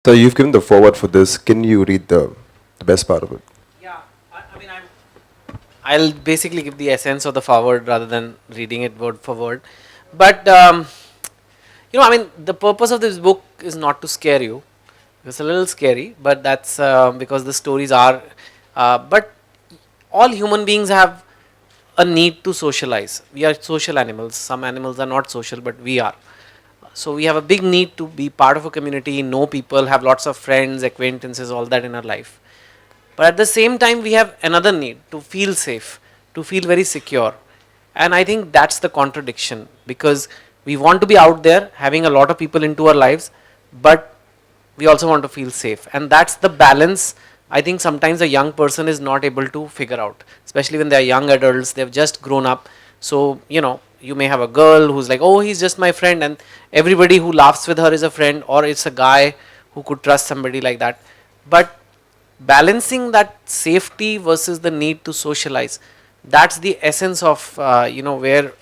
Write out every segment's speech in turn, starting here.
So you've given the forward for this. Can you read the best part of it? Yeah, I mean, I'll basically give the essence of the forward rather than reading it word for word. But I mean, the purpose of this book is not to scare you. It's a little scary, but that's because the stories are. But all human beings have a need to socialize. We are social animals. Some animals are not social, but we are. So we have a big need to be part of a community, know people, have lots of friends, acquaintances, all that in our life. But at the same time, we have another need to feel safe, to feel very secure. And I think that's the contradiction, because we want to be out there having a lot of people into our lives, but we also want to feel safe. And that's the balance I think sometimes a young person is not able to figure out, especially when they're young adults, they've just grown up. So, you may have a girl who's like, oh, he's just my friend, and everybody who laughs with her is a friend, or it's a guy who could trust somebody like that. But balancing that safety versus the need to socialize, that's the essence of where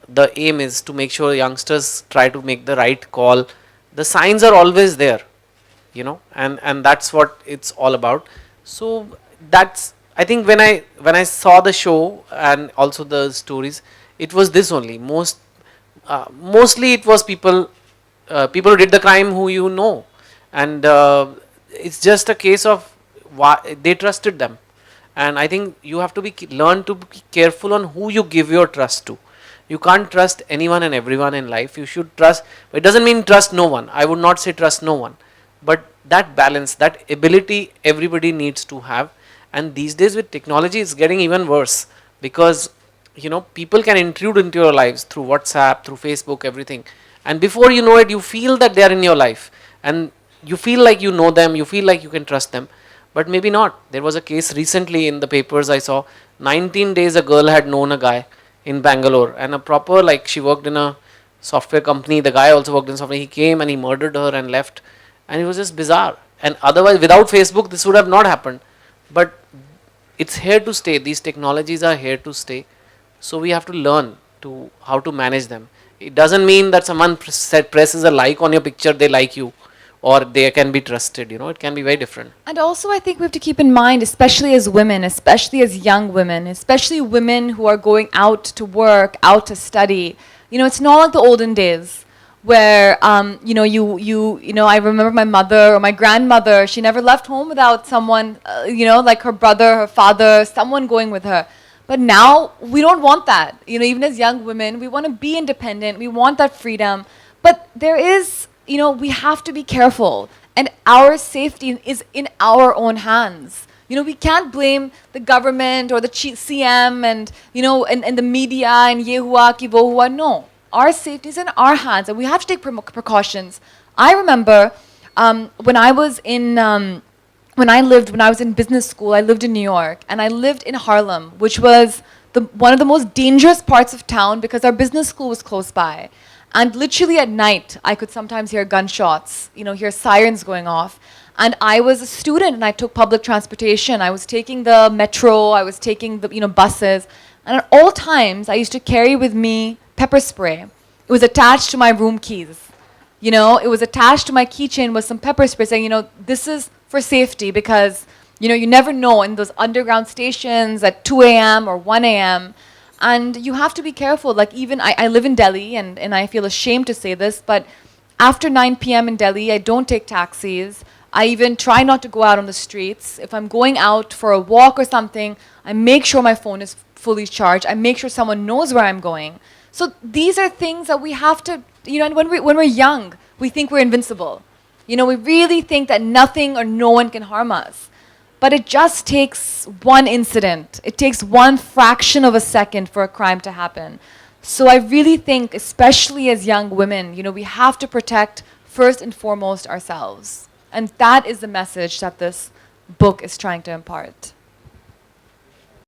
the aim is to make sure youngsters try to make the right call. The signs are always there, and that's what it's all about. So that's, I think, when I saw the show and also the stories, it was this only. Mostly it was people who did the crime who and it's just a case of why they trusted them. And I think you have to learn to be careful on who you give your trust to. You can't trust anyone and everyone in life. You should trust, but it doesn't mean trust no one. I would not say trust no one, but that balance, that ability, everybody needs to have. And these days with technology, it's getting even worse, because people can intrude into your lives through WhatsApp, through Facebook, everything, and before you know it, you feel that they are in your life, and you feel like you know them, you feel like you can trust them, but maybe not. There was a case recently in the papers I saw. 19 days a girl had known a guy in Bangalore, and a proper, like, she worked in a software company, the guy also worked in software. He came and he murdered her and left, and it was just bizarre. And otherwise, without Facebook, this would have not happened. But it's here to stay. These technologies are here to stay, so we have to learn to how to manage them. It doesn't mean that someone presses a like on your picture, they like you, or they can be trusted. It can be very different. And also, I think we have to keep in mind, especially as women, especially as young women, especially women who are going out to work, out to study. It's not like the olden days where, I remember my mother or my grandmother, she never left home without someone, like her brother, her father, someone going with her. But now we don't want that. Even as young women, we want to be independent. We want that freedom. But there is, we have to be careful. And our safety is in our own hands. We can't blame the government or the CM and, and the media and ye hua ki wo hua. No. Our safety is in our hands, and we have to take precautions. I remember when I was in when I was in business school, I lived in New York, and I lived in Harlem, which was one of the most dangerous parts of town because our business school was close by. And literally at night, I could sometimes hear gunshots, hear sirens going off. And I was a student, and I took public transportation. I was taking the metro, I was taking the buses. And at all times, I used to carry with me pepper spray. It was attached to my room keys. It was attached to my keychain with some pepper spray saying, this is for safety, because you never know in those underground stations at 2 a.m. or 1 a.m. And you have to be careful. Like, even I live in Delhi, and I feel ashamed to say this, but after 9 p.m. in Delhi, I don't take taxis. I even try not to go out on the streets. If I'm going out for a walk or something, I make sure my phone is fully charged. I make sure someone knows where I'm going. So these are things that we have to, and when we're young, we think we're invincible. We really think that nothing or no one can harm us. But it just takes one incident. It takes one fraction of a second for a crime to happen. So I really think, especially as young women, we have to protect first and foremost ourselves. And that is the message that this book is trying to impart.